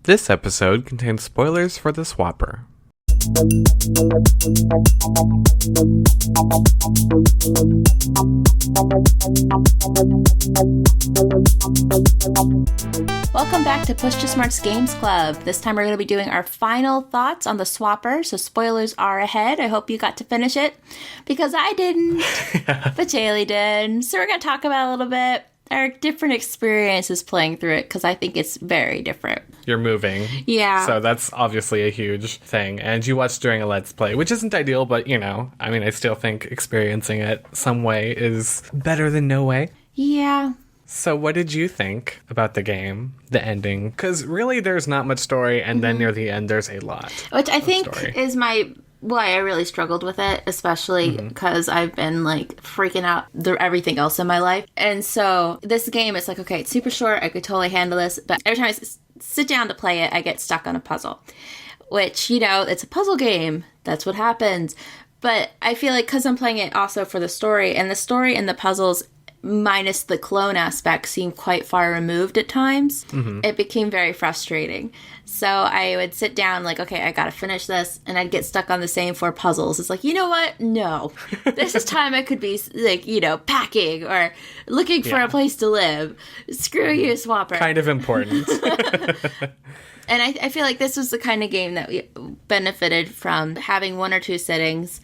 This episode contains spoilers for the Swapper. Welcome back to Push to Smart's Games Club. This time we're going to be doing our final thoughts on the Swapper, so spoilers are ahead. I hope you got to finish it, because I didn't, but Jaylee did. So we're going to talk about a little bit our different experiences playing through it, because I think it's very different. You're moving. Yeah. So that's obviously a huge thing. And you watched during a Let's Play, which isn't ideal, but, I still think experiencing it some way is better than no way. Yeah. So what did you think about the game, the ending? Because really there's not much story, and then near the end there's a lot. Which I think story. is why I really struggled with it, especially because I've been freaking out through everything else in my life. And so this game is okay, it's super short, I could totally handle this, but every time I sit down to play it, I get stuck on a puzzle. Which, it's a puzzle game. That's what happens. But I feel like because I'm playing it also for the story, and the puzzles, minus the clone aspect, seem quite far removed at times, it became very frustrating. So I would sit down okay, I gotta finish this, and I'd get stuck on the same 4 puzzles. It's you know what? No. This is time I could be, packing or looking for a place to live. Screw you, Swapper. Kind of important. And I feel like this was the kind of game that we benefited from having 1 or 2 sittings,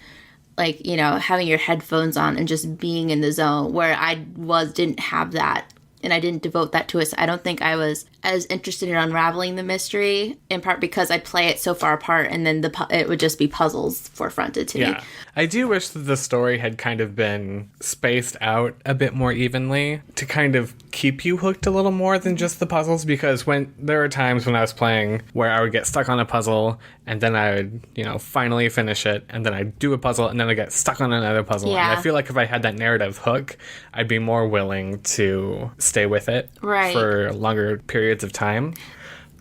having your headphones on and just being in the zone, where I didn't have that. And I didn't devote that to it. So I don't think I was as interested in unraveling the mystery, in part because I'd play it so far apart, and then it would just be puzzles forefronted to me. Yeah. I do wish that the story had kind of been spaced out a bit more evenly to kind of keep you hooked a little more than just the puzzles, because there were times when I was playing where I would get stuck on a puzzle, and then I would, finally finish it, and then I'd do a puzzle, and then I'd get stuck on another puzzle. Yeah. And I feel like if I had that narrative hook, I'd be more willing to stay with it for longer periods of time.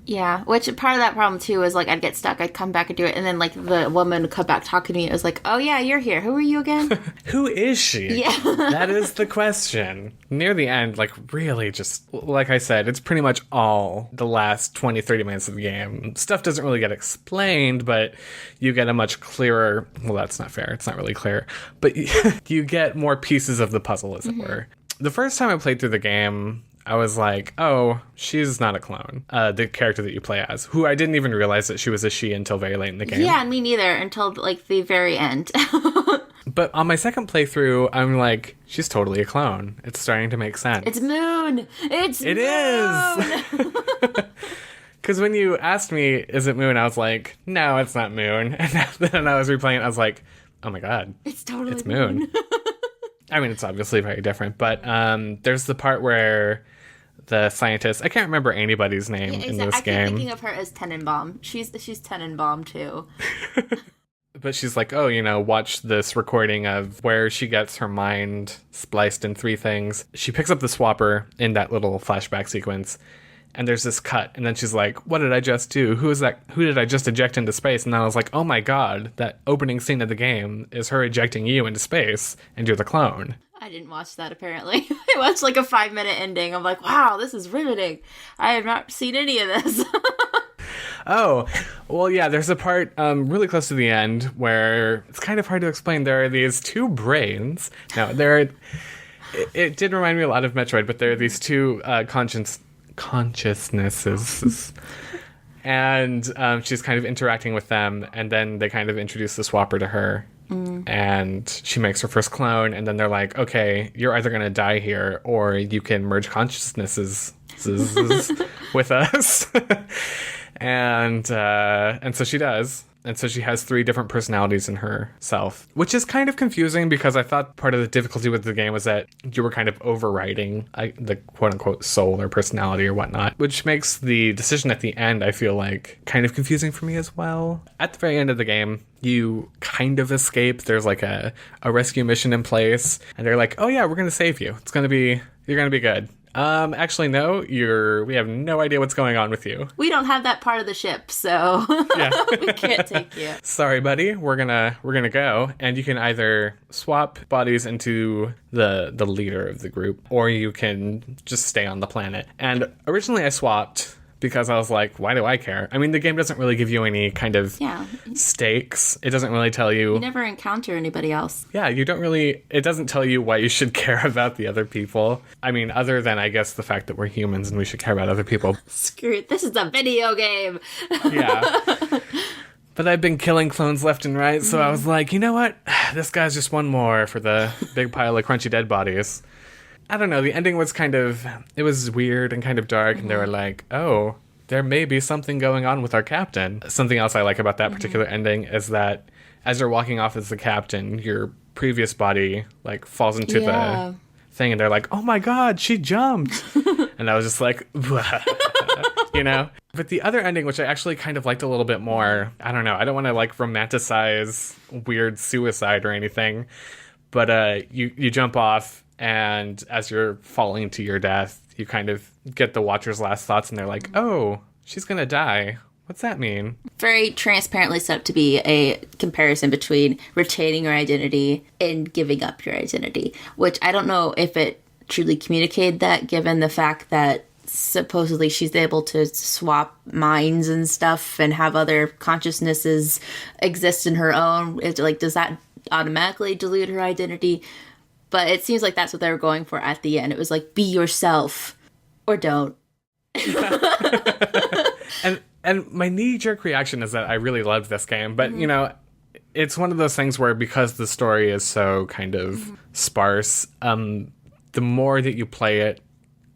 Yeah, which part of that problem too is I'd get stuck, I'd come back and do it, and then the woman would come back talking to me. It was oh yeah, you're here. Who are you again? Who is she? Yeah. That is the question. Near the end, really just, like I said, it's pretty much all the last 20, 30 minutes of the game. Stuff doesn't really get explained, but you get a much clearer, well, that's not fair. It's not really clear. But you get more pieces of the puzzle, as it were. The first time I played through the game, I was oh, she's not a clone. The character that you play as, who I didn't even realize that she was a she until very late in the game. Yeah, me neither, until the very end. But on my second playthrough, I'm she's totally a clone. It's starting to make sense. It's Moon! It is! Because when you asked me, is it Moon, I was no, it's not Moon. And then I was replaying it, I was oh my god. It's totally It's Moon. It's obviously very different, but there's the part where the scientist, I can't remember anybody's name in this game. I keep thinking of her as Tenenbaum. She's Tenenbaum too. But she's watch this recording of where she gets her mind spliced in 3 things. She picks up the Swapper in that little flashback sequence, and there's this cut, and then she's what did I just do? Who is that? Who did I just eject into space? And then I was oh my god, that opening scene of the game is her ejecting you into space, and you're the clone. I didn't watch that, apparently. I watched a 5-minute ending. I'm wow, this is riveting. I have not seen any of this. Oh, well, yeah, there's a part really close to the end where it's kind of hard to explain. There are these 2 brains. Now, it did remind me a lot of Metroid, but there are these 2 consciousnesses. And she's kind of interacting with them, and then they kind of introduce the Swapper to her. And she makes her first clone, and then they're okay, you're either going to die here, or you can merge consciousnesses with us. And so she does. And so she has 3 different personalities in herself, which is kind of confusing, because I thought part of the difficulty with the game was that you were kind of overriding the quote-unquote soul or personality or whatnot, which makes the decision at the end, I feel kind of confusing for me as well. At the very end of the game, you kind of escape. There's a rescue mission in place, and they're oh yeah, we're going to save you. You're going to be good. Actually, no, we have no idea what's going on with you. We don't have that part of the ship, so we can't take you. Sorry, buddy. We're gonna go, and you can either swap bodies into the leader of the group, or you can just stay on the planet. And originally I swapped because I was like, why do I care? I mean, the game doesn't really give you any kind of stakes. It doesn't really tell you. You never encounter anybody else. Yeah, you don't really. It doesn't tell you why you should care about the other people. I mean, other than, I guess, the fact that we're humans and we should care about other people. Screw it. This is a video game. Yeah. But I've been killing clones left and right, so I was like, you know what? This guy's just one more for the big pile of crunchy dead bodies. I don't know, the ending was it was weird and kind of dark, and they were like, oh, there may be something going on with our captain. Something else I like about that particular ending is that as you're walking off as the captain, your previous body, like, falls into the thing, and they're like, oh my god, she jumped! And I was just like, you know? But the other ending, which I actually kind of liked a little bit more, I don't know, I don't want to, like, romanticize weird suicide or anything, but you jump off, and as you're falling to your death, you kind of get the Watcher's last thoughts, and they're like, oh, she's gonna die. What's that mean? Very transparently set up to be a comparison between retaining your identity and giving up your identity, which I don't know if it truly communicated that, given the fact that supposedly she's able to swap minds and stuff and have other consciousnesses exist in her own. It's like, does that automatically dilute her identity? But it seems like that's what they were going for at the end. It was like, be yourself or don't. And my knee-jerk reaction is that I really loved this game, but you know, it's one of those things where, because the story is so kind of sparse, the more that you play it,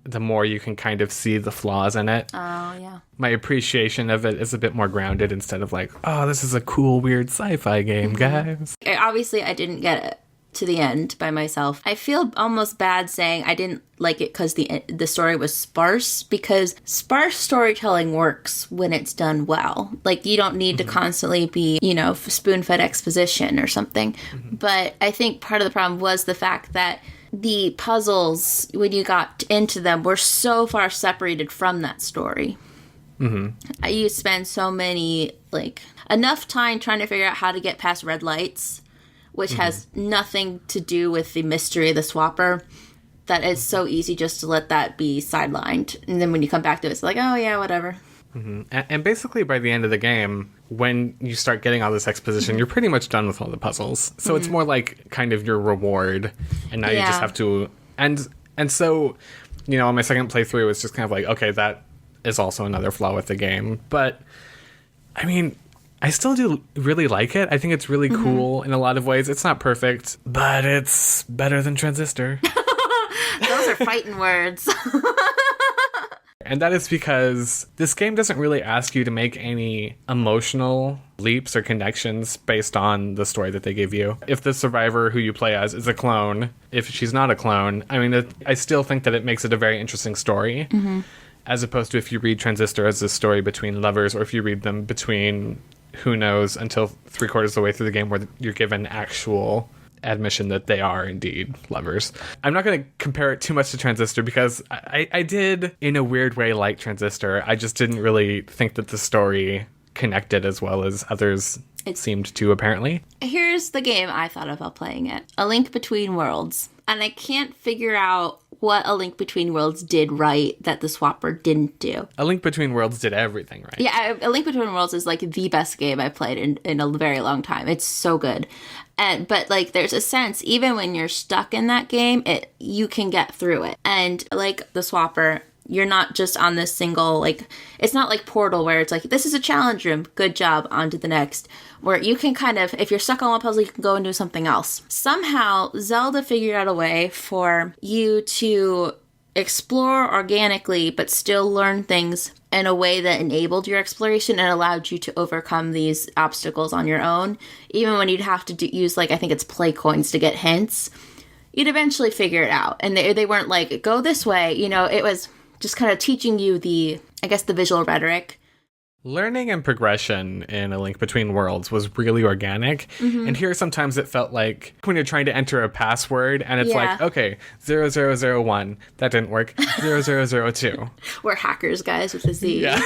the more you can kind of see the flaws in it. Oh, yeah. My appreciation of it is a bit more grounded instead of like, oh, this is a cool, weird sci-fi game, guys. Obviously, I didn't get it to the end by myself. I feel almost bad saying I didn't like it because the story was sparse, because sparse storytelling works when it's done well. Like, you don't need to constantly be, you know, spoon-fed exposition or something. But I think part of the problem was the fact that the puzzles, when you got into them, were so far separated from that story. You spend so many, like, enough time trying to figure out how to get past red lights, which has nothing to do with the mystery of the swapper, that it's so easy just to let that be sidelined. And then when you come back to it, it's like, oh yeah, whatever. And basically by the end of the game, when you start getting all this exposition, you're pretty much done with all the puzzles. So it's more like kind of your reward, and now you just have to... And so, you know, on my second playthrough, it was just kind of like, okay, that is also another flaw with the game. But, I mean... I still do really like it. I think it's really cool in a lot of ways. It's not perfect, but it's better than Transistor. Those are fighting words. And that is because this game doesn't really ask you to make any emotional leaps or connections based on the story that they give you. If the survivor who you play as is a clone, if she's not a clone, I mean, I still think that it makes it a very interesting story. As opposed to if you read Transistor as a story between lovers, or if you read them between... who knows, until 3/4 of the way through the game where you're given actual admission that they are indeed lovers. I'm not going to compare it too much to Transistor, because I did, in a weird way, like Transistor. I just didn't really think that the story connected as well as others seemed to, apparently. Here's the game I thought of while playing it. A Link Between Worlds. And I can't figure out what A Link Between Worlds did right that the swapper didn't do. A Link Between Worlds did everything right. Yeah, A Link Between Worlds is like the best game I've played in a very long time. It's so good. But like, there's a sense, even when you're stuck in that game, you can get through it. And like the swapper, you're not just on this single, like, it's not like Portal where it's like, this is a challenge room, good job, on to the next. Where you can kind of, if you're stuck on one puzzle, you can go and do something else. Somehow, Zelda figured out a way for you to explore organically, but still learn things in a way that enabled your exploration and allowed you to overcome these obstacles on your own. Even when you'd have to use, like, I think it's play coins to get hints, you'd eventually figure it out. And they weren't like, go this way, you know, it was just kind of teaching you the visual rhetoric. Learning and progression in A Link Between Worlds was really organic. And here sometimes it felt like when you're trying to enter a password and it's like, okay, 0001, that didn't work, 0002. We're hackers, guys, with a Z. Yeah.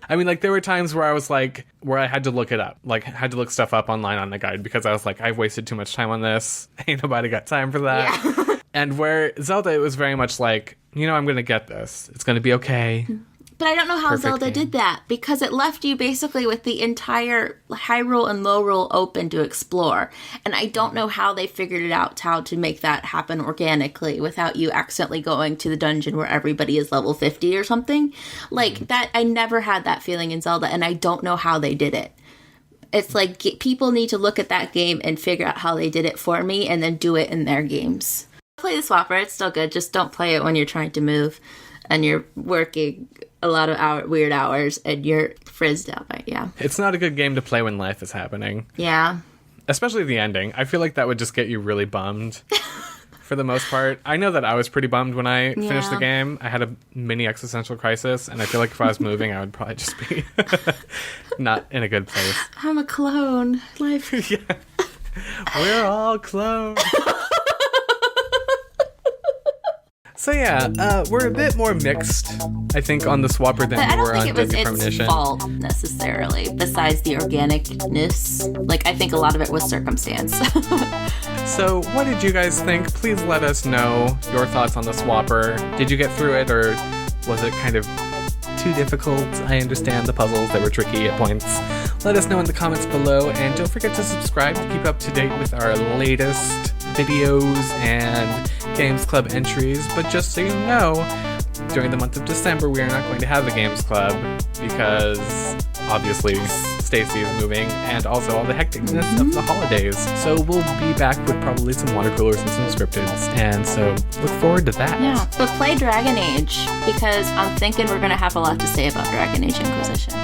I mean, like, there were times where I was like, where I had to look it up, like, had to look stuff up online on the guide, because I was like, I've wasted too much time on this. Ain't nobody got time for that. Yeah. And where Zelda, it was very much like, you know, I'm going to get this. It's going to be okay. But I don't know how Perfect Zelda game. did that, because it left you basically with the entire Hyrule and Lorule open to explore. And I don't know how they figured it out, how to make that happen organically without you accidentally going to the dungeon where everybody is level 50 or something. Like, that, I never had that feeling in Zelda, and I don't know how they did it. It's like, people need to look at that game and figure out how they did it for me, and then do it in their games. Play the Swapper, it's still good, just don't play it when you're trying to move and you're working a lot of weird hours and you're frizzed out by it. It's not a good game to play when life is happening. Yeah. Especially the ending. I feel like that would just get you really bummed for the most part. I know that I was pretty bummed when I finished the game. I had a mini existential crisis, and I feel like if I was moving, I would probably just be not in a good place. I'm a clone. Life. Yeah. We're all clones. So yeah, we're a bit more mixed, I think, on the Swapper than I we were don't on think it was Deadly its Premonition. fault necessarily, besides the organicness. Like, I think a lot of it was circumstance. So what did you guys think? Please let us know your thoughts on the Swapper. Did you get through it, or was it kind of too difficult? I understand the puzzles that were tricky at points. Let us know in the comments below, and don't forget to subscribe to keep up to date with our latest videos and Games Club entries. But just so you know, during the month of December, we are not going to have a Games Club because obviously Stacey is moving, and also all the hecticness of the holidays. So we'll be back with probably some water coolers and some scripteds, and so look forward to that. Yeah, but play Dragon Age, because I'm thinking we're going to have a lot to say about Dragon Age Inquisition.